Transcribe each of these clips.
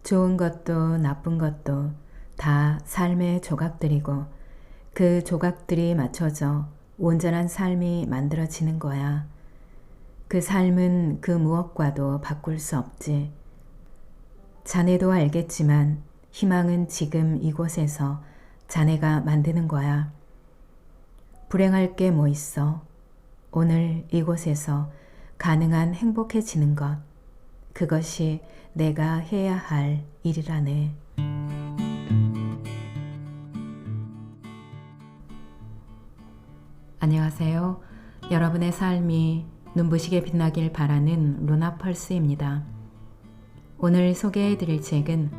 좋은 것도 나쁜 것도 다 삶의 조각들이고 그 조각들이 맞춰져 온전한 삶이 만들어지는 거야. 그 삶은 그 무엇과도 바꿀 수 없지. 자네도 알겠지만 희망은 지금 이곳에서 자네가 만드는 거야. 불행할 게 뭐 있어? 오늘 이곳에서 가능한 행복해지는 것. 그것이 내가 해야 할 일이라네. 안녕하세요. 여러분의 삶이 눈부시게 빛나길 바라는 루나펄스입니다. 오늘 소개해 드릴 책은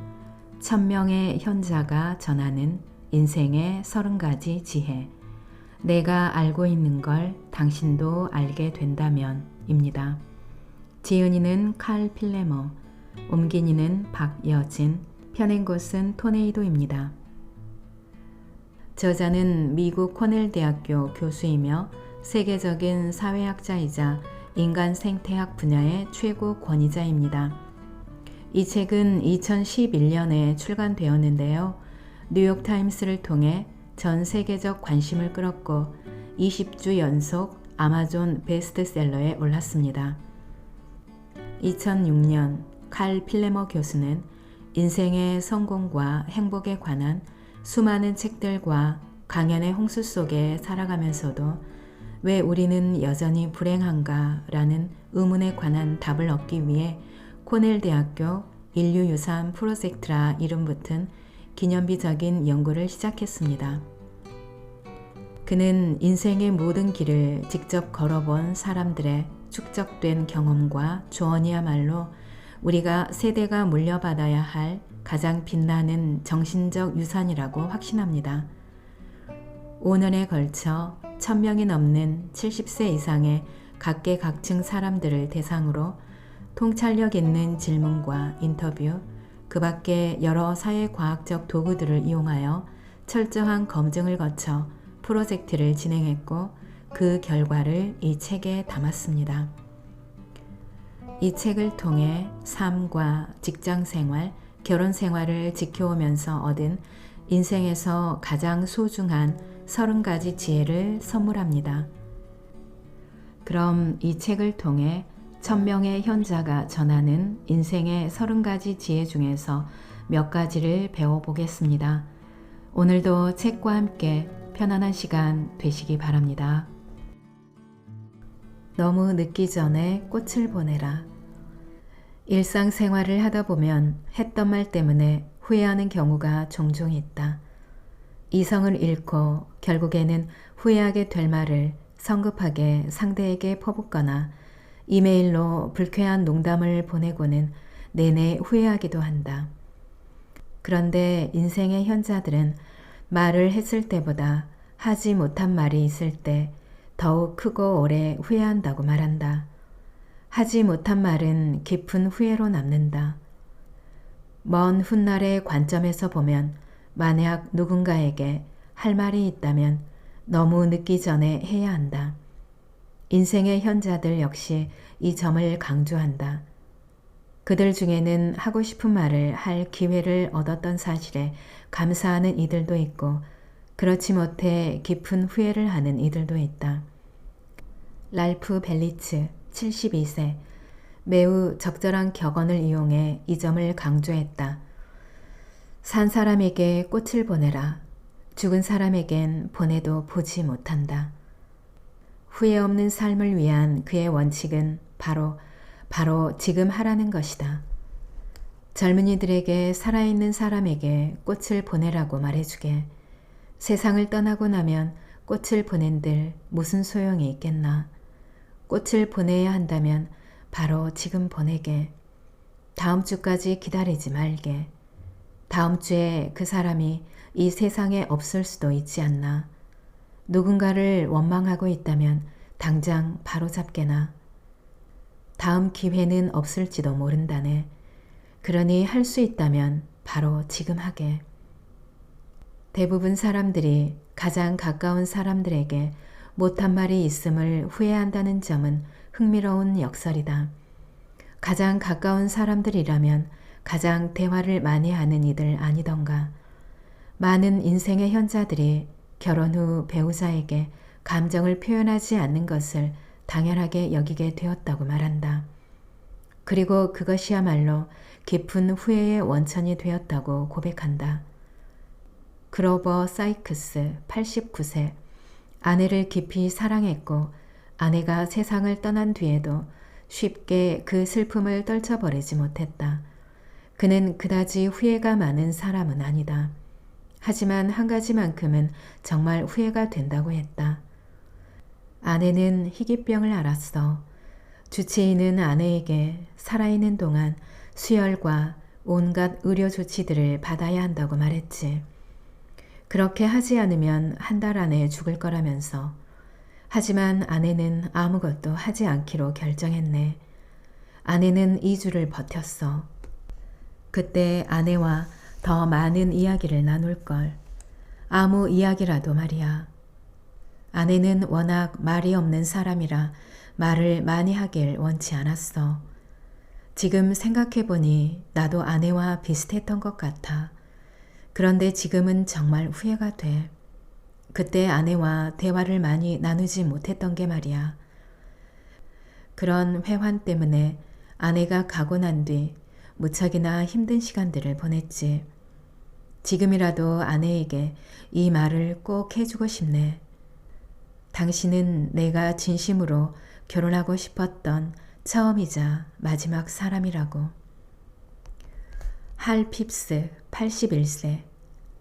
1000명의 현자가 전하는 인생의 30가지 지혜. 내가 알고 있는 걸 당신도 알게 된다면 입니다. 지은이는 칼 필레머, 옮긴이는 박여진, 펴낸 곳은 토네이도입니다. 저자는 미국 코넬 대학교 교수이며 세계적인 사회학자이자 인간 생태학 분야의 최고 권위자입니다. 이 책은 2011년에 출간되었는데요. 뉴욕타임스를 통해 전 세계적 관심을 끌었고 20주 연속 아마존 베스트셀러에 올랐습니다. 2006년 칼 필레머 교수는 인생의 성공과 행복에 관한 수많은 책들과 강연의 홍수 속에 살아가면서도 왜 우리는 여전히 불행한가 라는 의문에 관한 답을 얻기 위해 코넬 대학교 인류유산 프로젝트라 이름 붙은 기념비적인 연구를 시작했습니다. 그는 인생의 모든 길을 직접 걸어본 사람들의 축적된 경험과 조언이야말로 우리가 세대가 물려받아야 할 가장 빛나는 정신적 유산이라고 확신합니다. 5년에 걸쳐 1000명이 넘는 70세 이상의 각계각층 사람들을 대상으로 통찰력 있는 질문과 인터뷰, 그 밖에 여러 사회과학적 도구들을 이용하여 철저한 검증을 거쳐 프로젝트를 진행했고 그 결과를 이 책에 담았습니다. 이 책을 통해 삶과 직장생활, 결혼생활을 지켜오면서 얻은 인생에서 가장 소중한 30가지 지혜를 선물합니다. 그럼 이 책을 통해 1000명의 현자가 전하는 인생의 30가지 지혜 중에서 몇 가지를 배워보겠습니다. 오늘도 책과 함께 편안한 시간 되시기 바랍니다. 너무 늦기 전에 꽃을 보내라. 일상생활을 하다 보면 했던 말 때문에 후회하는 경우가 종종 있다. 이성을 잃고 결국에는 후회하게 될 말을 성급하게 상대에게 퍼붓거나 이메일로 불쾌한 농담을 보내고는 내내 후회하기도 한다. 그런데 인생의 현자들은 말을 했을 때보다 하지 못한 말이 있을 때 더욱 크고 오래 후회한다고 말한다. 하지 못한 말은 깊은 후회로 남는다. 먼 훗날의 관점에서 보면 만약 누군가에게 할 말이 있다면 너무 늦기 전에 해야 한다. 인생의 현자들 역시 이 점을 강조한다. 그들 중에는 하고 싶은 말을 할 기회를 얻었던 사실에 감사하는 이들도 있고 그렇지 못해 깊은 후회를 하는 이들도 있다. 랄프 벨리츠 72세 매우 적절한 격언을 이용해 이 점을 강조했다. 산 사람에게 꽃을 보내라. 죽은 사람에겐 보내도 보지 못한다. 후회 없는 삶을 위한 그의 원칙은 바로 지금 하라는 것이다. 젊은이들에게 살아있는 사람에게 꽃을 보내라고 말해주게. 세상을 떠나고 나면 꽃을 보낸들 무슨 소용이 있겠나. 꽃을 보내야 한다면 바로 지금 보내게. 다음 주까지 기다리지 말게. 다음 주에 그 사람이 이 세상에 없을 수도 있지 않나. 누군가를 원망하고 있다면 당장 바로잡게나. 다음 기회는 없을지도 모른다네. 그러니 할 수 있다면 바로 지금 하게. 대부분 사람들이 가장 가까운 사람들에게 못한 말이 있음을 후회한다는 점은 흥미로운 역설이다. 가장 가까운 사람들이라면 가장 대화를 많이 하는 이들 아니던가. 많은 인생의 현자들이 결혼 후 배우자에게 감정을 표현하지 않는 것을 당연하게 여기게 되었다고 말한다. 그리고 그것이야말로 깊은 후회의 원천이 되었다고 고백한다. 그로버 사이크스 89세. 아내를 깊이 사랑했고 아내가 세상을 떠난 뒤에도 쉽게 그 슬픔을 떨쳐버리지 못했다. 그는 그다지 후회가 많은 사람은 아니다. 하지만 한 가지만큼은 정말 후회가 된다고 했다. 아내는 희귀병을 앓았어. 주치의는 아내에게 살아있는 동안 수혈과 온갖 의료 조치들을 받아야 한다고 말했지. 그렇게 하지 않으면 한 달 안에 죽을 거라면서. 하지만 아내는 아무것도 하지 않기로 결정했네. 아내는 2주를 버텼어. 그때 아내와 더 많은 이야기를 나눌 걸. 아무 이야기라도 말이야. 아내는 워낙 말이 없는 사람이라 말을 많이 하길 원치 않았어. 지금 생각해보니 나도 아내와 비슷했던 것 같아. 그런데 지금은 정말 후회가 돼. 그때 아내와 대화를 많이 나누지 못했던 게 말이야. 그런 회환 때문에 아내가 가고 난 뒤 무척이나 힘든 시간들을 보냈지. 지금이라도 아내에게 이 말을 꼭 해주고 싶네. 당신은 내가 진심으로 결혼하고 싶었던 처음이자 마지막 사람이라고. 할 핍스 81세.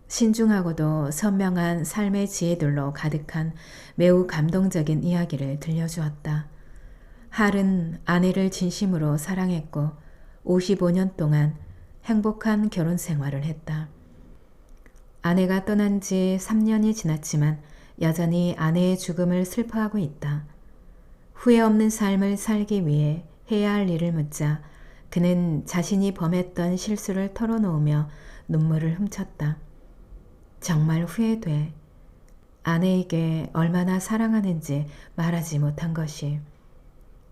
신중하고도 선명한 삶의 지혜들로 가득한 매우 감동적인 이야기를 들려주었다. 할은 아내를 진심으로 사랑했고 55년 동안 행복한 결혼 생활을 했다. 아내가 떠난 지 3년이 지났지만 여전히 아내의 죽음을 슬퍼하고 있다. 후회 없는 삶을 살기 위해 해야 할 일을 묻자 그는 자신이 범했던 실수를 털어놓으며 눈물을 훔쳤다. 정말 후회돼. 아내에게 얼마나 사랑하는지 말하지 못한 것이.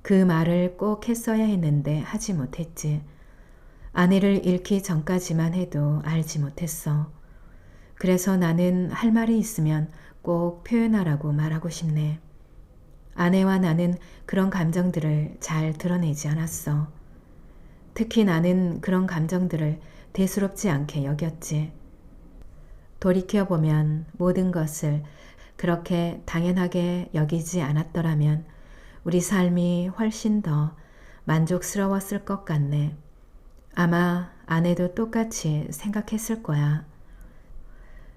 그 말을 꼭 했어야 했는데 하지 못했지. 아내를 잃기 전까지만 해도 알지 못했어. 그래서 나는 할 말이 있으면 꼭 표현하라고 말하고 싶네. 아내와 나는 그런 감정들을 잘 드러내지 않았어. 특히 나는 그런 감정들을 대수롭지 않게 여겼지. 돌이켜보면 모든 것을 그렇게 당연하게 여기지 않았더라면 우리 삶이 훨씬 더 만족스러웠을 것 같네. 아마 아내도 똑같이 생각했을 거야.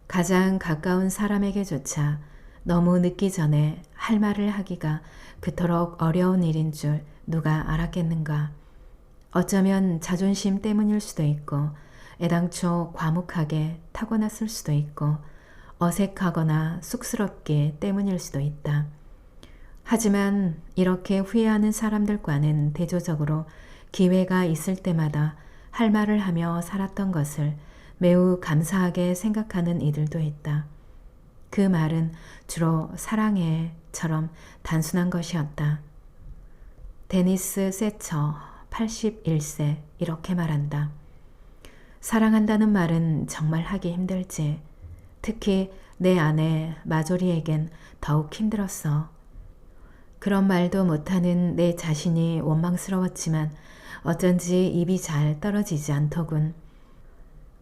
가장 가까운 사람에게조차 너무 늦기 전에 할 말을 하기가 그토록 어려운 일인 줄 누가 알았겠는가. 어쩌면 자존심 때문일 수도 있고 애당초 과묵하게 타고났을 수도 있고 어색하거나 쑥스럽기 때문일 수도 있다. 하지만 이렇게 후회하는 사람들과는 대조적으로 기회가 있을 때마다 할 말을 하며 살았던 것을 매우 감사하게 생각하는 이들도 있다. 그 말은 주로 사랑해처럼 단순한 것이었다. 데니스 세처 81세 이렇게 말한다. 사랑한다는 말은 정말 하기 힘들지. 특히 내 아내 마조리에겐 더욱 힘들었어. 그런 말도 못하는 내 자신이 원망스러웠지만 어쩐지 입이 잘 떨어지지 않더군.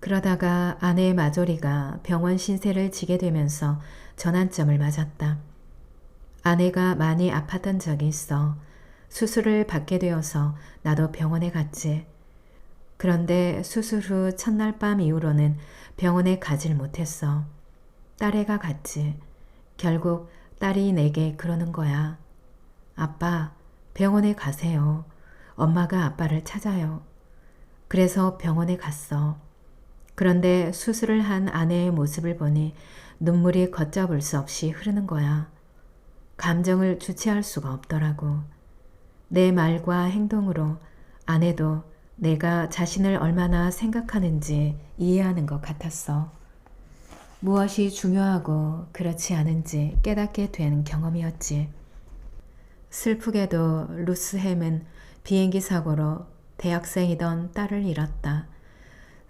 그러다가 아내 마조리가 병원 신세를 지게 되면서 전환점을 맞았다. 아내가 많이 아팠던 적이 있어. 수술을 받게 되어서 나도 병원에 갔지. 그런데 수술 후 첫날 밤 이후로는 병원에 가질 못했어. 딸애가 갔지. 결국 딸이 내게 그러는 거야. 아빠, 병원에 가세요. 엄마가 아빠를 찾아요. 그래서 병원에 갔어. 그런데 수술을 한 아내의 모습을 보니 눈물이 걷잡을 수 없이 흐르는 거야. 감정을 주체할 수가 없더라고. 내 말과 행동으로 아내도 내가 자신을 얼마나 생각하는지 이해하는 것 같았어. 무엇이 중요하고 그렇지 않은지 깨닫게 된 경험이었지. 슬프게도 루스 햄은 비행기 사고로 대학생이던 딸을 잃었다.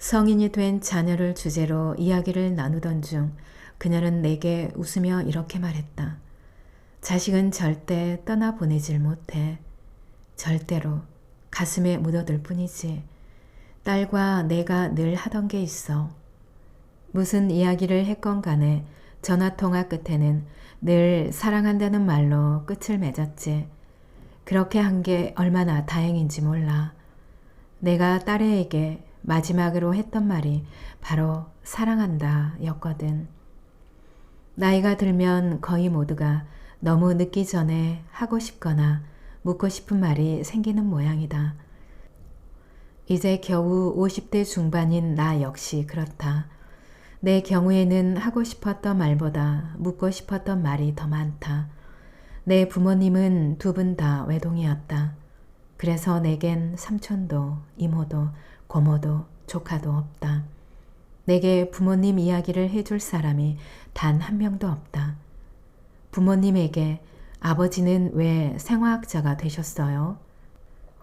성인이 된 자녀를 주제로 이야기를 나누던 중 그녀는 내게 웃으며 이렇게 말했다. 자식은 절대 떠나보내질 못해. 절대로 가슴에 묻어둘 뿐이지. 딸과 내가 늘 하던 게 있어. 무슨 이야기를 했건 간에 전화통화 끝에는 늘 사랑한다는 말로 끝을 맺었지. 그렇게 한 게 얼마나 다행인지 몰라. 내가 딸애에게 마지막으로 했던 말이 바로 사랑한다 였거든. 나이가 들면 거의 모두가 너무 늦기 전에 하고 싶거나 묻고 싶은 말이 생기는 모양이다. 이제 겨우 50대 중반인 나 역시 그렇다. 내 경우에는 하고 싶었던 말보다 묻고 싶었던 말이 더 많다. 내 부모님은 두 분 다 외동이었다. 그래서 내겐 삼촌도 이모도 고모도 조카도 없다. 내게 부모님 이야기를 해줄 사람이 단 한 명도 없다. 부모님에게 아버지는 왜 생화학자가 되셨어요?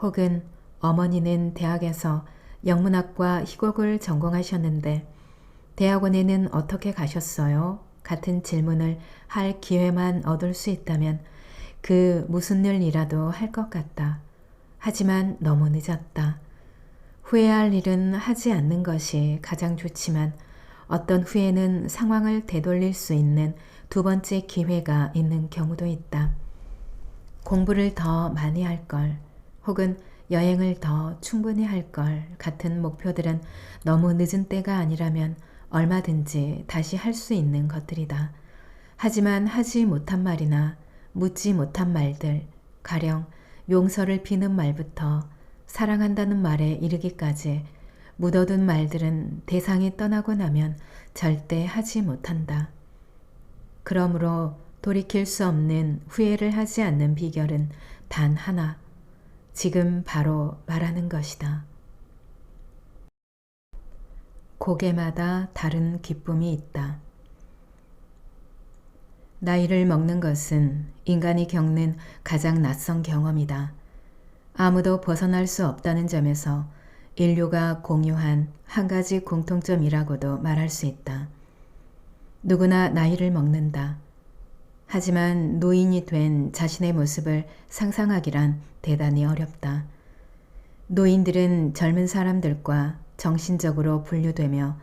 혹은 어머니는 대학에서 영문학과 희곡을 전공하셨는데 대학원에는 어떻게 가셨어요? 같은 질문을 할 기회만 얻을 수 있다면 그 무슨 일이라도 할 것 같다. 하지만 너무 늦었다. 후회할 일은 하지 않는 것이 가장 좋지만 어떤 후회는 상황을 되돌릴 수 있는 두 번째 기회가 있는 경우도 있다. 공부를 더 많이 할 걸, 혹은 여행을 더 충분히 할 걸 같은 목표들은 너무 늦은 때가 아니라면 얼마든지 다시 할 수 있는 것들이다. 하지만 하지 못한 말이나 묻지 못한 말들, 가령 용서를 비는 말부터 사랑한다는 말에 이르기까지 묻어둔 말들은 대상이 떠나고 나면 절대 하지 못한다. 그러므로 돌이킬 수 없는 후회를 하지 않는 비결은 단 하나, 지금 바로 말하는 것이다. 고개마다 다른 기쁨이 있다. 나이를 먹는 것은 인간이 겪는 가장 낯선 경험이다. 아무도 벗어날 수 없다는 점에서 인류가 공유한 한 가지 공통점이라고도 말할 수 있다. 누구나 나이를 먹는다. 하지만 노인이 된 자신의 모습을 상상하기란 대단히 어렵다. 노인들은 젊은 사람들과 정신적으로 분류되며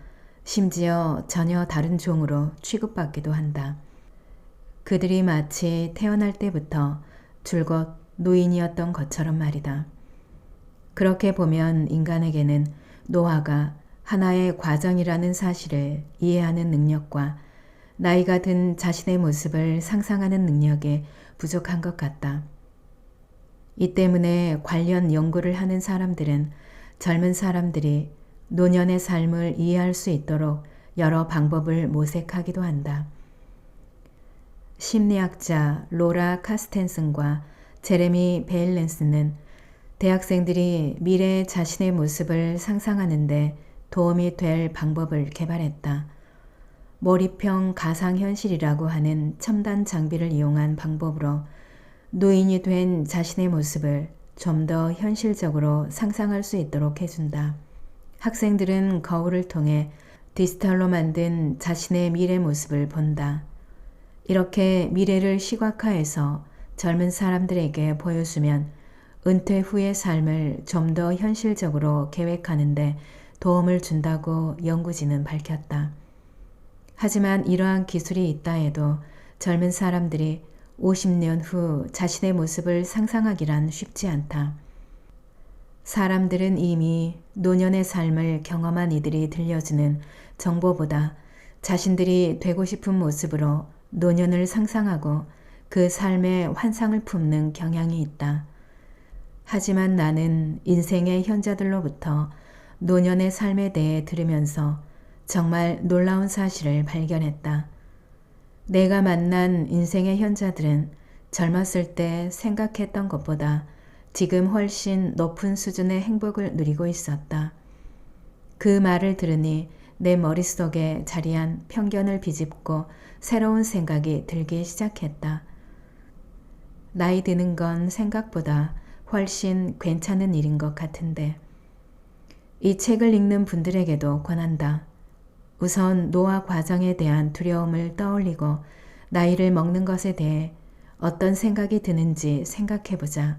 심지어 전혀 다른 종으로 취급받기도 한다. 그들이 마치 태어날 때부터 줄곧 노인이었던 것처럼 말이다. 그렇게 보면 인간에게는 노화가 하나의 과정이라는 사실을 이해하는 능력과 나이가 든 자신의 모습을 상상하는 능력이 부족한 것 같다. 이 때문에 관련 연구를 하는 사람들은 젊은 사람들이 노년의 삶을 이해할 수 있도록 여러 방법을 모색하기도 한다. 심리학자 로라 카스텐슨과 제레미 베일렌스는 대학생들이 미래의 자신의 모습을 상상하는데 도움이 될 방법을 개발했다. 몰입형 가상현실이라고 하는 첨단 장비를 이용한 방법으로 노인이 된 자신의 모습을 좀 더 현실적으로 상상할 수 있도록 해준다. 학생들은 거울을 통해 디지털로 만든 자신의 미래 모습을 본다. 이렇게 미래를 시각화해서 젊은 사람들에게 보여주면 은퇴 후의 삶을 좀 더 현실적으로 계획하는데 도움을 준다고 연구진은 밝혔다. 하지만 이러한 기술이 있다 해도 젊은 사람들이 50년 후 자신의 모습을 상상하기란 쉽지 않다. 사람들은 이미 노년의 삶을 경험한 이들이 들려주는 정보보다 자신들이 되고 싶은 모습으로 노년을 상상하고 그 삶의 환상을 품는 경향이 있다. 하지만 나는 인생의 현자들로부터 노년의 삶에 대해 들으면서 정말 놀라운 사실을 발견했다. 내가 만난 인생의 현자들은 젊었을 때 생각했던 것보다 지금 훨씬 높은 수준의 행복을 누리고 있었다. 그 말을 들으니 내 머릿속에 자리한 편견을 비집고 새로운 생각이 들기 시작했다. 나이 드는 건 생각보다 훨씬 괜찮은 일인 것 같은데 이 책을 읽는 분들에게도 권한다. 우선 노화 과정에 대한 두려움을 떠올리고 나이를 먹는 것에 대해 어떤 생각이 드는지 생각해보자.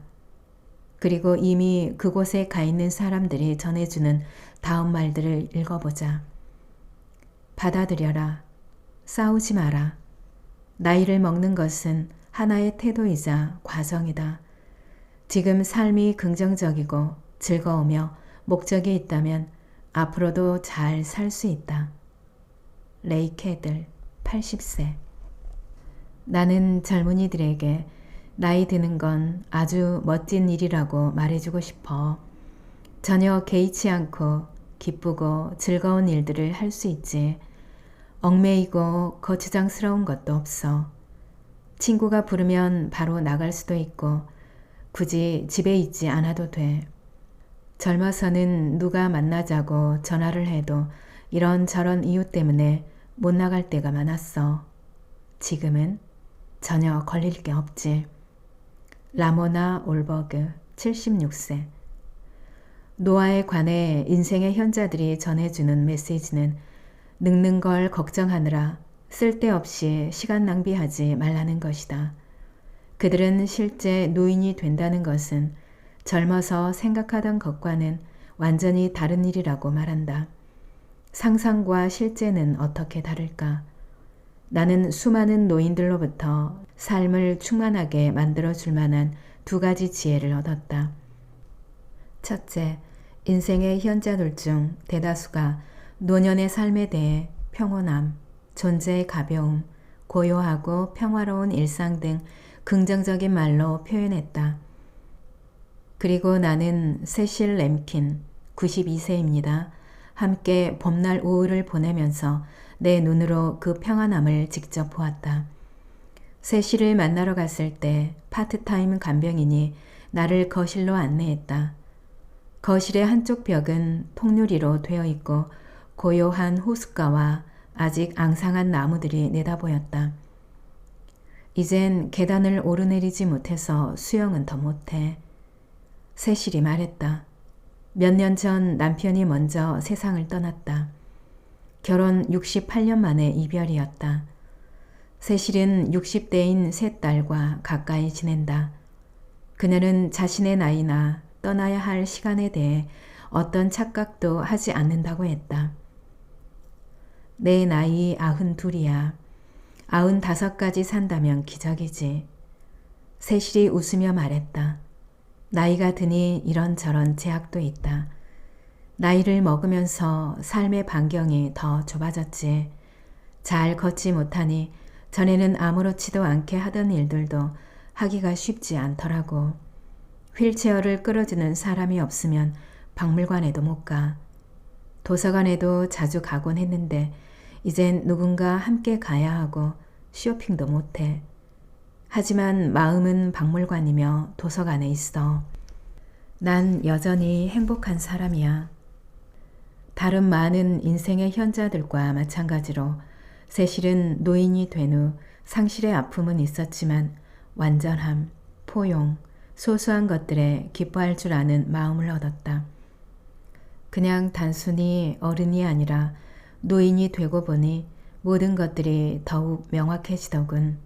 그리고 이미 그곳에 가 있는 사람들이 전해주는 다음 말들을 읽어보자. 받아들여라. 싸우지 마라. 나이를 먹는 것은 하나의 태도이자 과정이다. 지금 삶이 긍정적이고 즐거우며 목적이 있다면 앞으로도 잘 살 수 있다. 레이 캐들 80세. 나는 젊은이들에게 나이 드는 건 아주 멋진 일이라고 말해주고 싶어. 전혀 개의치 않고 기쁘고 즐거운 일들을 할 수 있지. 얽매이고 거추장스러운 것도 없어. 친구가 부르면 바로 나갈 수도 있고 굳이 집에 있지 않아도 돼. 젊어서는 누가 만나자고 전화를 해도 이런저런 이유 때문에 못 나갈 때가 많았어. 지금은 전혀 걸릴 게 없지. 라모나 올버그 76세. 노화에 관해 인생의 현자들이 전해주는 메시지는 늙는 걸 걱정하느라 쓸데없이 시간 낭비하지 말라는 것이다. 그들은 실제 노인이 된다는 것은 젊어서 생각하던 것과는 완전히 다른 일이라고 말한다. 상상과 실제는 어떻게 다를까? 나는 수많은 노인들로부터 삶을 충만하게 만들어줄 만한 두 가지 지혜를 얻었다. 첫째, 인생의 현자들 중 대다수가 노년의 삶에 대해 평온함, 존재의 가벼움, 고요하고 평화로운 일상 등 긍정적인 말로 표현했다. 그리고 나는 세실 램킨 92세입니다. 함께 봄날 오후를 보내면서 내 눈으로 그 평안함을 직접 보았다. 세실을 만나러 갔을 때 파트타임 간병인이 나를 거실로 안내했다. 거실의 한쪽 벽은 통유리로 되어 있고 고요한 호숫가와 아직 앙상한 나무들이 내다보였다. 이젠 계단을 오르내리지 못해서 수영은 더 못해. 세실이 말했다. 몇 년 전 남편이 먼저 세상을 떠났다. 결혼 68년 만에 이별이었다. 세실은 60대인 세 딸과 가까이 지낸다. 그녀는 자신의 나이나 떠나야 할 시간에 대해 어떤 착각도 하지 않는다고 했다. 내 나이 92이야. 95까지 산다면 기적이지. 세실이 웃으며 말했다. 나이가 드니 이런저런 제약도 있다. 나이를 먹으면서 삶의 반경이 더 좁아졌지. 잘 걷지 못하니 전에는 아무렇지도 않게 하던 일들도 하기가 쉽지 않더라고. 휠체어를 끌어주는 사람이 없으면 박물관에도 못 가. 도서관에도 자주 가곤 했는데 이젠 누군가 함께 가야 하고 쇼핑도 못해. 하지만 마음은 박물관이며 도서관에 있어. 난 여전히 행복한 사람이야. 다른 많은 인생의 현자들과 마찬가지로 세실은 노인이 된 후 상실의 아픔은 있었지만 완전함, 포용, 소소한 것들에 기뻐할 줄 아는 마음을 얻었다. 그냥 단순히 어른이 아니라 노인이 되고 보니 모든 것들이 더욱 명확해지더군.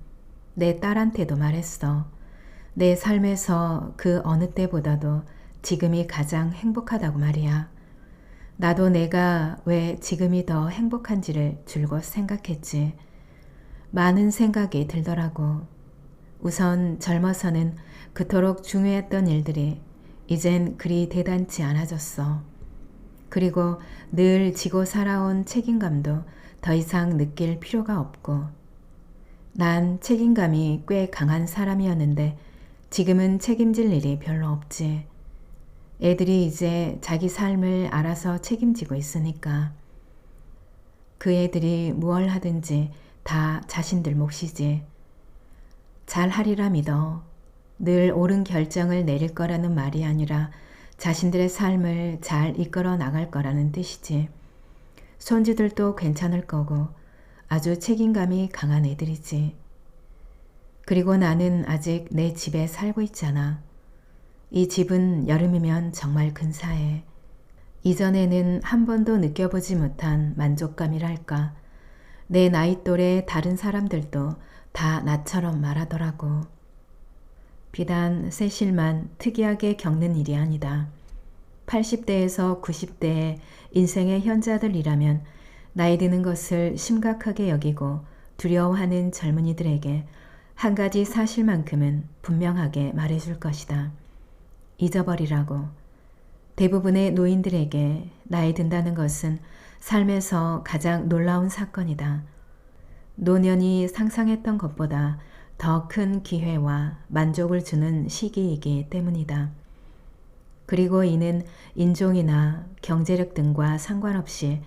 내 딸한테도 말했어. 내 삶에서 그 어느 때보다도 지금이 가장 행복하다고 말이야. 나도 내가 왜 지금이 더 행복한지를 줄곧 생각했지. 많은 생각이 들더라고. 우선 젊어서는 그토록 중요했던 일들이 이젠 그리 대단치 않아졌어. 그리고 늘 지고 살아온 책임감도 더 이상 느낄 필요가 없고. 난 책임감이 꽤 강한 사람이었는데 지금은 책임질 일이 별로 없지. 애들이 이제 자기 삶을 알아서 책임지고 있으니까. 그 애들이 무얼 하든지 다 자신들 몫이지. 잘하리라 믿어. 늘 옳은 결정을 내릴 거라는 말이 아니라 자신들의 삶을 잘 이끌어 나갈 거라는 뜻이지. 손주들도 괜찮을 거고 아주 책임감이 강한 애들이지. 그리고 나는 아직 내 집에 살고 있잖아. 이 집은 여름이면 정말 근사해. 이전에는 한 번도 느껴보지 못한 만족감이랄까. 내 나이 또래 다른 사람들도 다 나처럼 말하더라고. 비단 세실만 특이하게 겪는 일이 아니다. 80대에서 90대의 인생의 현자들이라면 나이 드는 것을 심각하게 여기고 두려워하는 젊은이들에게 한 가지 사실만큼은 분명하게 말해줄 것이다. 잊어버리라고. 대부분의 노인들에게 나이 든다는 것은 삶에서 가장 놀라운 사건이다. 노년이 상상했던 것보다 더 큰 기회와 만족을 주는 시기이기 때문이다. 그리고 이는 인종이나 경제력 등과 상관없이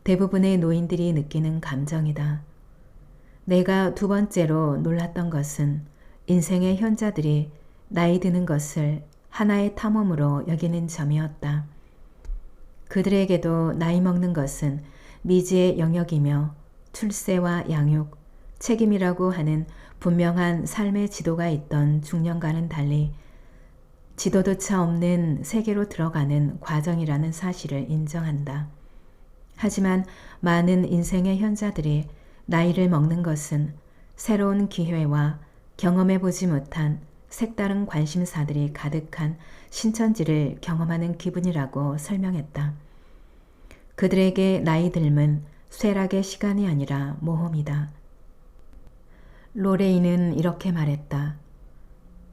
대부분의 노인들이 느끼는 감정이다. 내가 두 번째로 놀랐던 것은 인생의 현자들이 나이 드는 것을 하나의 탐험으로 여기는 점이었다. 그들에게도 나이 먹는 것은 미지의 영역이며 출세와 양육, 책임이라고 하는 분명한 삶의 지도가 있던 중년과는 달리 지도조차 없는 세계로 들어가는 과정이라는 사실을 인정한다. 하지만 많은 인생의 현자들이 나이를 먹는 것은 새로운 기회와 경험해보지 못한 색다른 관심사들이 가득한 신천지를 경험하는 기분이라고 설명했다. 그들에게 나이 듦은 쇠락의 시간이 아니라 모험이다. 로레인은 이렇게 말했다.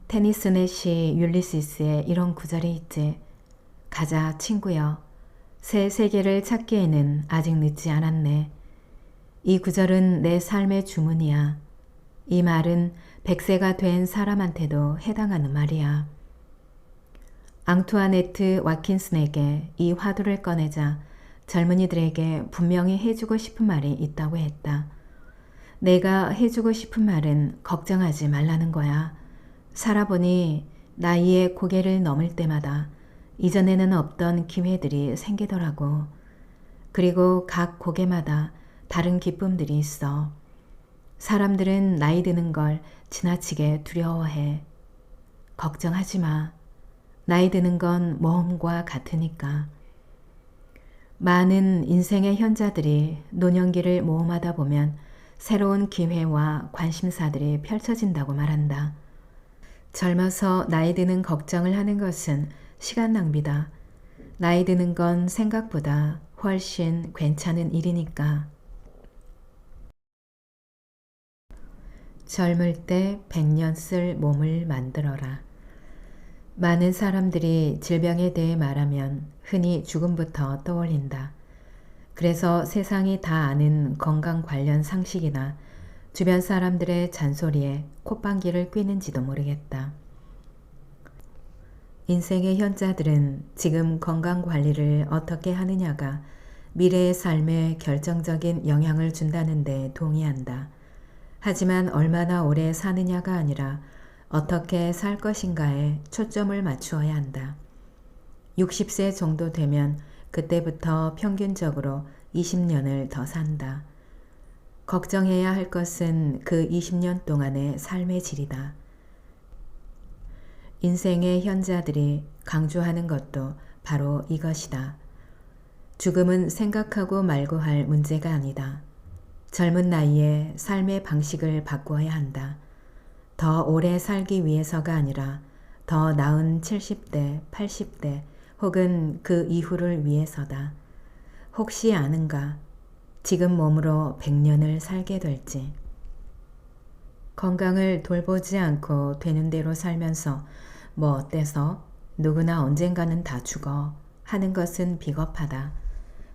테니슨의 시 율리시스에 이런 구절이 있지. 가자 친구여. 새 세계를 찾기에는 아직 늦지 않았네. 이 구절은 내 삶의 주문이야. 이 말은 100세가 된 사람한테도 해당하는 말이야. 앙투아네트 와킨슨에게 이 화두를 꺼내자 젊은이들에게 분명히 해주고 싶은 말이 있다고 했다. 내가 해주고 싶은 말은 걱정하지 말라는 거야. 살아보니 나이에 고개를 넘을 때마다 이전에는 없던 기회들이 생기더라고. 그리고 각 고개마다 다른 기쁨들이 있어. 사람들은 나이 드는 걸 지나치게 두려워해. 걱정하지 마. 나이 드는 건 모험과 같으니까. 많은 인생의 현자들이 노년기를 모험하다 보면 새로운 기회와 관심사들이 펼쳐진다고 말한다. 젊어서 나이 드는 걱정을 하는 것은 시간 낭비다. 나이 드는 건 생각보다 훨씬 괜찮은 일이니까. 젊을 때 100년 쓸 몸을 만들어라. 많은 사람들이 질병에 대해 말하면 흔히 죽음부터 떠올린다. 그래서 세상이 다 아는 건강 관련 상식이나 주변 사람들의 잔소리에 콧방귀를 뀌는지도 모르겠다. 인생의 현자들은 지금 건강 관리를 어떻게 하느냐가 미래의 삶에 결정적인 영향을 준다는 데 동의한다. 하지만 얼마나 오래 사느냐가 아니라 어떻게 살 것인가에 초점을 맞추어야 한다. 60세 정도 되면 그때부터 평균적으로 20년을 더 산다. 걱정해야 할 것은 그 20년 동안의 삶의 질이다. 인생의 현자들이 강조하는 것도 바로 이것이다. 죽음은 생각하고 말고 할 문제가 아니다. 젊은 나이에 삶의 방식을 바꾸어야 한다. 더 오래 살기 위해서가 아니라 더 나은 70대, 80대 혹은 그 이후를 위해서다. 혹시 아는가? 지금 몸으로 100년을 살게 될지. 건강을 돌보지 않고 되는 대로 살면서 뭐 어때서 누구나 언젠가는 다 죽어 하는 것은 비겁하다.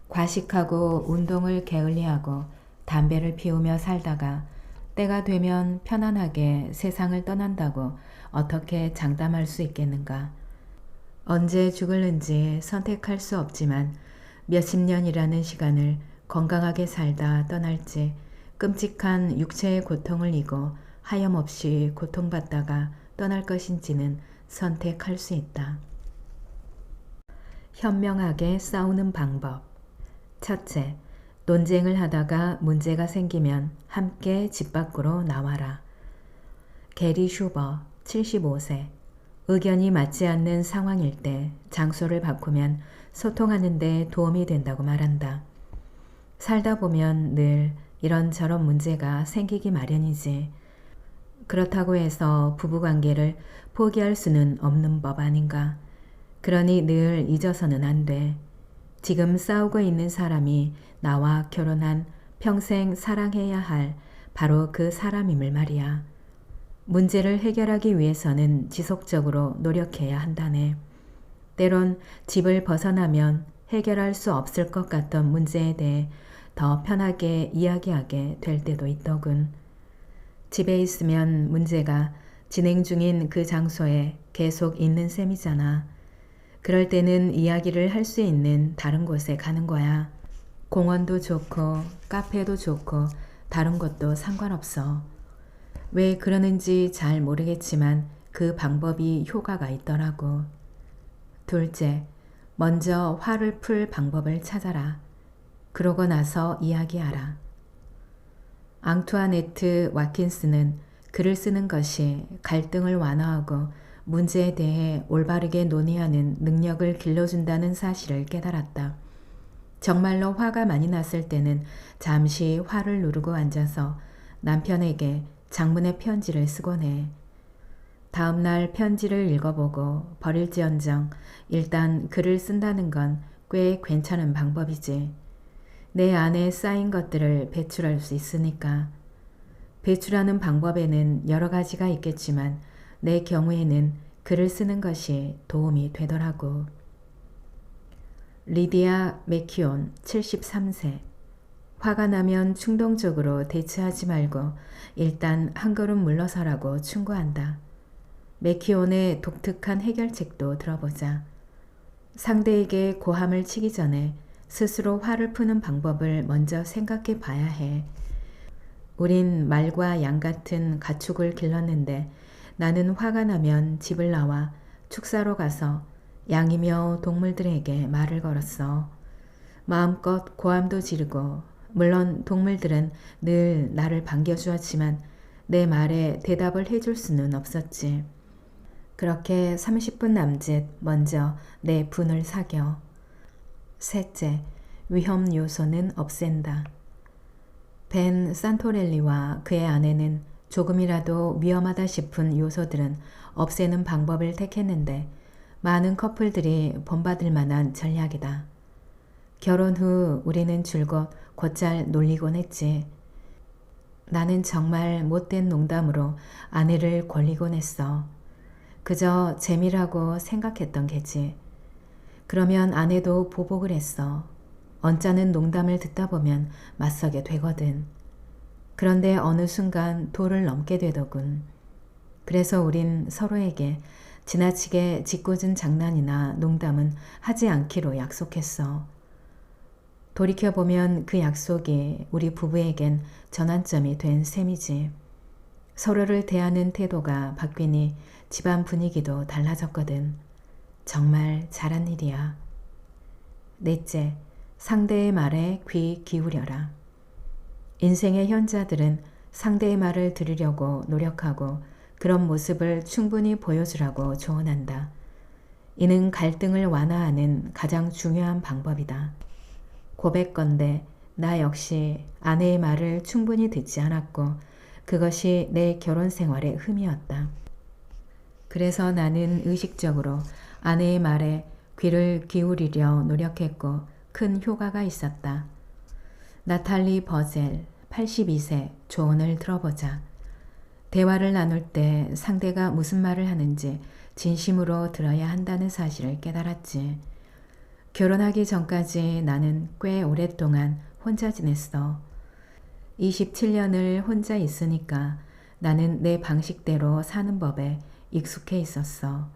과식하고 운동을 게을리하고 담배를 피우며 살다가 때가 되면 편안하게 세상을 떠난다고 어떻게 장담할 수 있겠는가. 언제 죽을는지 선택할 수 없지만 몇십 년이라는 시간을 건강하게 살다 떠날지 끔찍한 육체의 고통을 이고 하염없이 고통받다가 떠날 것인지는 선택할 수 있다. 현명하게 싸우는 방법. 첫째, 논쟁을 하다가 문제가 생기면 함께 집 밖으로 나와라. 게리 슈버 75세. 의견이 맞지 않는 상황일 때 장소를 바꾸면 소통하는 데 도움이 된다고 말한다. 살다 보면 늘 이런저런 문제가 생기기 마련이지. 그렇다고 해서 부부관계를 포기할 수는 없는 법 아닌가. 그러니 늘 잊어서는 안 돼. 지금 싸우고 있는 사람이 나와 결혼한 평생 사랑해야 할 바로 그 사람임을 말이야. 문제를 해결하기 위해서는 지속적으로 노력해야 한다네. 때론 집을 벗어나면 해결할 수 없을 것 같던 문제에 대해 더 편하게 이야기하게 될 때도 있더군. 집에 있으면 문제가 진행 중인 그 장소에 계속 있는 셈이잖아. 그럴 때는 이야기를 할 수 있는 다른 곳에 가는 거야. 공원도 좋고 카페도 좋고 다른 것도 상관없어. 왜 그러는지 잘 모르겠지만 그 방법이 효과가 있더라고. 둘째, 먼저 화를 풀 방법을 찾아라. 그러고 나서 이야기하라. 앙투아네트 와킨스는 글을 쓰는 것이 갈등을 완화하고 문제에 대해 올바르게 논의하는 능력을 길러준다는 사실을 깨달았다. 정말로 화가 많이 났을 때는 잠시 화를 누르고 앉아서 남편에게 장문의 편지를 쓰곤 해. 다음날 편지를 읽어보고 버릴지언정 일단 글을 쓴다는 건 꽤 괜찮은 방법이지. 내 안에 쌓인 것들을 배출할 수 있으니까. 배출하는 방법에는 여러 가지가 있겠지만 내 경우에는 글을 쓰는 것이 도움이 되더라고. 리디아 맥키온 73세. 화가 나면 충동적으로 대처하지 말고 일단 한 걸음 물러서라고 충고한다. 맥키온의 독특한 해결책도 들어보자. 상대에게 고함을 치기 전에 스스로 화를 푸는 방법을 먼저 생각해 봐야 해. 우린 말과 양 같은 가축을 길렀는데 나는 화가 나면 집을 나와 축사로 가서 양이며 동물들에게 말을 걸었어. 마음껏 고함도 지르고 물론 동물들은 늘 나를 반겨주었지만 내 말에 대답을 해줄 수는 없었지. 그렇게 30분 남짓 먼저 내 분을 사겨. 셋째, 위험 요소는 없앤다. 벤 산토렐리와 그의 아내는 조금이라도 위험하다 싶은 요소들은 없애는 방법을 택했는데 많은 커플들이 본받을 만한 전략이다. 결혼 후 우리는 줄곧 곧잘 놀리곤 했지. 나는 정말 못된 농담으로 아내를 골리곤 했어. 그저 재미라고 생각했던 게지. 그러면 아내도 보복을 했어. 언짢은 농담을 듣다 보면 맞서게 되거든. 그런데 어느 순간 도를 넘게 되더군. 그래서 우린 서로에게 지나치게 짓궂은 장난이나 농담은 하지 않기로 약속했어. 돌이켜보면 그 약속이 우리 부부에겐 전환점이 된 셈이지. 서로를 대하는 태도가 바뀌니 집안 분위기도 달라졌거든. 정말 잘한 일이야. 넷째, 상대의 말에 귀 기울여라. 인생의 현자들은 상대의 말을 들으려고 노력하고 그런 모습을 충분히 보여주라고 조언한다. 이는 갈등을 완화하는 가장 중요한 방법이다. 고백건대 나 역시 아내의 말을 충분히 듣지 않았고 그것이 내 결혼 생활의 흠이었다. 그래서 나는 의식적으로 아내의 말에 귀를 기울이려 노력했고 큰 효과가 있었다. 나탈리 버젤 82세 조언을 들어보자. 대화를 나눌 때 상대가 무슨 말을 하는지 진심으로 들어야 한다는 사실을 깨달았지. 결혼하기 전까지 나는 꽤 오랫동안 혼자 지냈어. 27년을 혼자 있으니까 나는 내 방식대로 사는 법에 익숙해 있었어.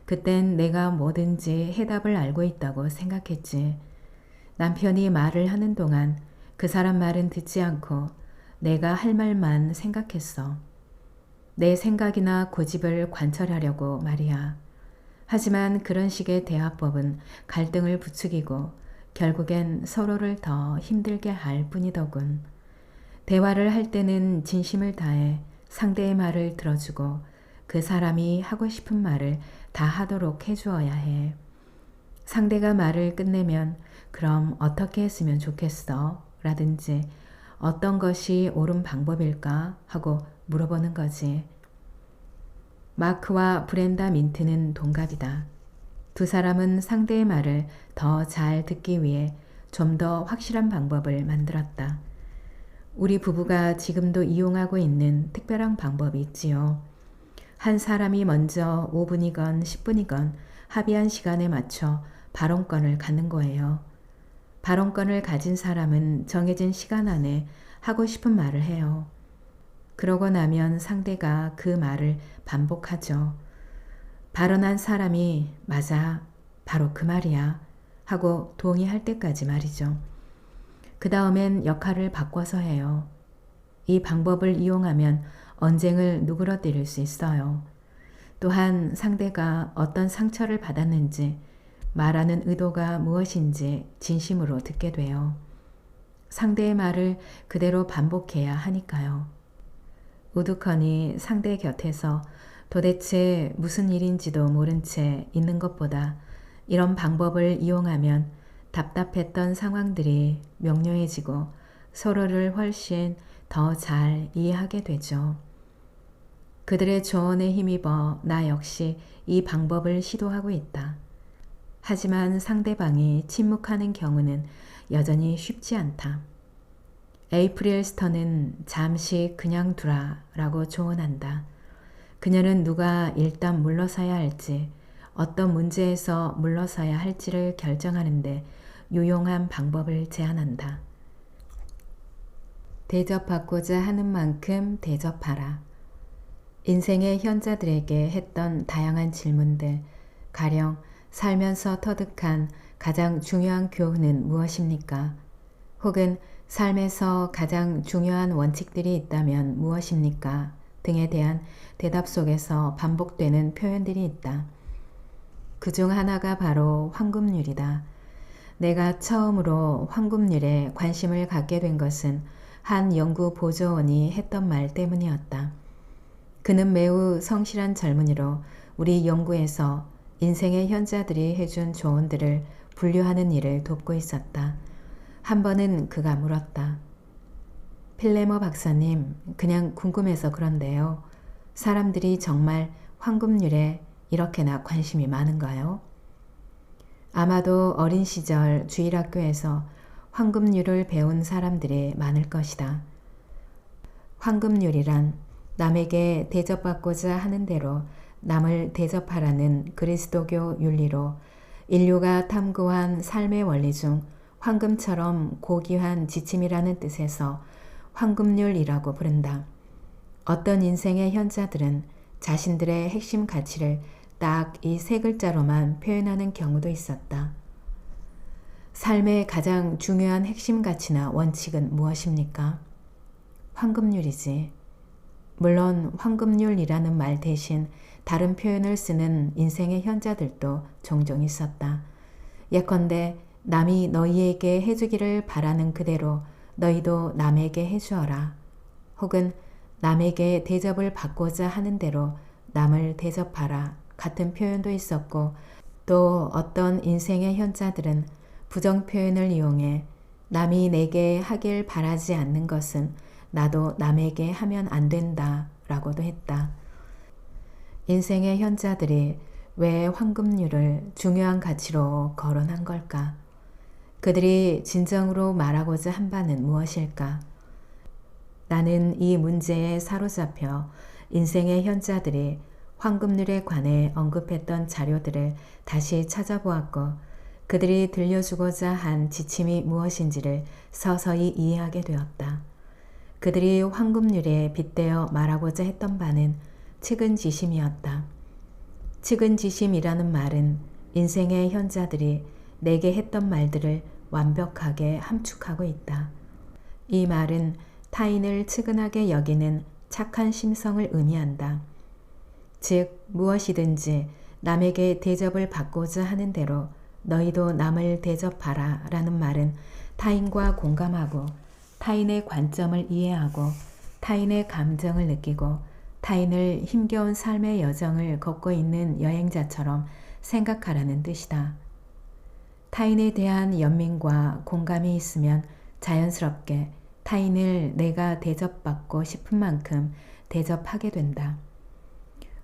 그땐 내가 뭐든지 해답을 알고 있다고 생각했지. 남편이 말을 하는 동안 그 사람 말은 듣지 않고 내가 할 말만 생각했어. 내 생각이나 고집을 관철하려고 말이야. 하지만 그런 식의 대화법은 갈등을 부추기고 결국엔 서로를 더 힘들게 할 뿐이더군. 대화를 할 때는 진심을 다해 상대의 말을 들어주고 그 사람이 하고 싶은 말을 다 하도록 해주어야 해. 상대가 말을 끝내면 그럼 어떻게 했으면 좋겠어? 라든지 어떤 것이 옳은 방법일까? 하고 물어보는 거지. 마크와 브렌다 민트는 동갑이다. 두 사람은 상대의 말을 더 잘 듣기 위해 좀 더 확실한 방법을 만들었다. 우리 부부가 지금도 이용하고 있는 특별한 방법이 있지요. 한 사람이 먼저 5분이건 10분이건 합의한 시간에 맞춰 발언권을 갖는 거예요. 발언권을 가진 사람은 정해진 시간 안에 하고 싶은 말을 해요. 그러고 나면 상대가 그 말을 반복하죠. 발언한 사람이 맞아, 바로 그 말이야 하고 동의할 때까지 말이죠. 그 다음엔 역할을 바꿔서 해요. 이 방법을 이용하면 언쟁을 누그러뜨릴 수 있어요. 또한 상대가 어떤 상처를 받았는지 말하는 의도가 무엇인지 진심으로 듣게 돼요. 상대의 말을 그대로 반복해야 하니까요. 우두커니 상대 곁에서 도대체 무슨 일인지도 모른 채 있는 것보다 이런 방법을 이용하면 답답했던 상황들이 명료해지고 서로를 훨씬 더 잘 이해하게 되죠. 그들의 조언에 힘입어 나 역시 이 방법을 시도하고 있다. 하지만 상대방이 침묵하는 경우는 여전히 쉽지 않다. 에이프릴 스터는 잠시 그냥 두라 라고 조언한다. 그녀는 누가 일단 물러서야 할지, 어떤 문제에서 물러서야 할지를 결정하는데 유용한 방법을 제안한다. 대접받고자 하는 만큼 대접하라. 인생의 현자들에게 했던 다양한 질문들, 가령 살면서 터득한 가장 중요한 교훈은 무엇입니까? 혹은 삶에서 가장 중요한 원칙들이 있다면 무엇입니까? 등에 대한 대답 속에서 반복되는 표현들이 있다. 그중 하나가 바로 황금률이다. 내가 처음으로 황금률에 관심을 갖게 된 것은 한 연구 보조원이 했던 말 때문이었다. 그는 매우 성실한 젊은이로 우리 연구에서 인생의 현자들이 해준 조언들을 분류하는 일을 돕고 있었다. 한 번은 그가 물었다. 필레머 박사님, 그냥 궁금해서 그런데요. 사람들이 정말 황금률에 이렇게나 관심이 많은가요? 아마도 어린 시절 주일학교에서 황금률을 배운 사람들이 많을 것이다. 황금률이란 남에게 대접받고자 하는 대로 남을 대접하라는 그리스도교 윤리로 인류가 탐구한 삶의 원리 중 황금처럼 고귀한 지침이라는 뜻에서 황금률이라고 부른다. 어떤 인생의 현자들은 자신들의 핵심 가치를 딱 이 세 글자로만 표현하는 경우도 있었다. 삶의 가장 중요한 핵심 가치나 원칙은 무엇입니까? 황금률이지. 물론 황금률이라는 말 대신 다른 표현을 쓰는 인생의 현자들도 종종 있었다. 예컨대 남이 너희에게 해주기를 바라는 그대로 너희도 남에게 해주어라. 혹은 남에게 대접을 받고자 하는 대로 남을 대접하라 같은 표현도 있었고, 또 어떤 인생의 현자들은 부정 표현을 이용해 남이 내게 하길 바라지 않는 것은 나도 남에게 하면 안 된다 라고도 했다. 인생의 현자들이 왜 황금률을 중요한 가치로 거론한 걸까? 그들이 진정으로 말하고자 한 바는 무엇일까? 나는 이 문제에 사로잡혀 인생의 현자들이 황금률에 관해 언급했던 자료들을 다시 찾아보았고, 그들이 들려주고자 한 지침이 무엇인지를 서서히 이해하게 되었다. 그들이 황금률에 빗대어 말하고자 했던 바는 측은지심이었다. 측은지심이라는 말은 인생의 현자들이 내게 했던 말들을 완벽하게 함축하고 있다. 이 말은 타인을 측은하게 여기는 착한 심성을 의미한다. 즉 무엇이든지 남에게 대접을 받고자 하는 대로 너희도 남을 대접하라 라는 말은 타인과 공감하고 타인의 관점을 이해하고 타인의 감정을 느끼고 타인을 힘겨운 삶의 여정을 걷고 있는 여행자처럼 생각하라는 뜻이다. 타인에 대한 연민과 공감이 있으면 자연스럽게 타인을 내가 대접받고 싶은 만큼 대접하게 된다.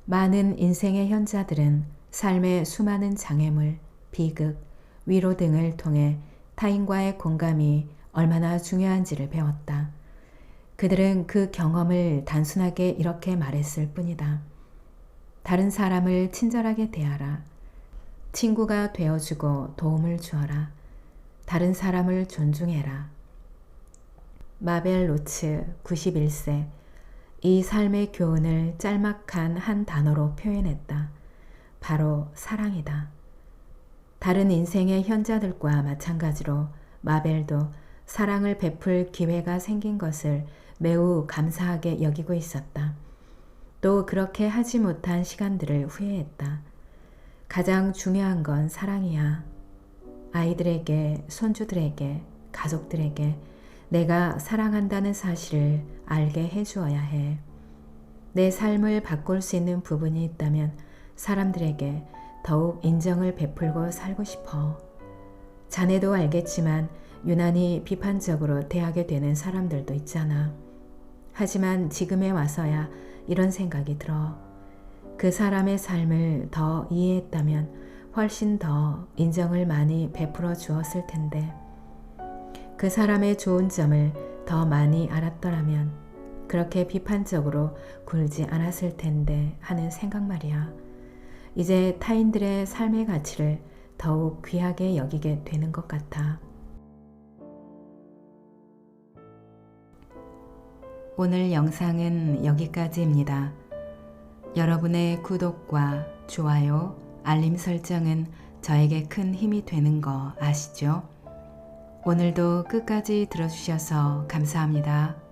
많은 인생의 현자들은 삶의 수많은 장애물, 비극, 위로 등을 통해 타인과의 공감이 얼마나 중요한지를 배웠다. 그들은 그 경험을 단순하게 이렇게 말했을 뿐이다. 다른 사람을 친절하게 대하라. 친구가 되어주고 도움을 주어라. 다른 사람을 존중해라. 마벨 로츠 91세 이 삶의 교훈을 짤막한 한 단어로 표현했다. 바로 사랑이다. 다른 인생의 현자들과 마찬가지로 마벨도 사랑을 베풀 기회가 생긴 것을 매우 감사하게 여기고 있었다. 또 그렇게 하지 못한 시간들을 후회했다. 가장 중요한 건 사랑이야. 아이들에게, 손주들에게, 가족들에게 내가 사랑한다는 사실을 알게 해주어야 해. 내 삶을 바꿀 수 있는 부분이 있다면 사람들에게 더욱 인정을 베풀고 살고 싶어. 자네도 알겠지만 유난히 비판적으로 대하게 되는 사람들도 있잖아. 하지만 지금에 와서야 이런 생각이 들어. 그 사람의 삶을 더 이해했다면 훨씬 더 인정을 많이 베풀어 주었을 텐데, 그 사람의 좋은 점을 더 많이 알았더라면 그렇게 비판적으로 굴지 않았을 텐데 하는 생각 말이야. 이제 타인들의 삶의 가치를 더욱 귀하게 여기게 되는 것 같아. 오늘 영상은 여기까지입니다. 여러분의 구독과 좋아요, 알림 설정은 저에게 큰 힘이 되는 거 아시죠? 오늘도 끝까지 들어주셔서 감사합니다.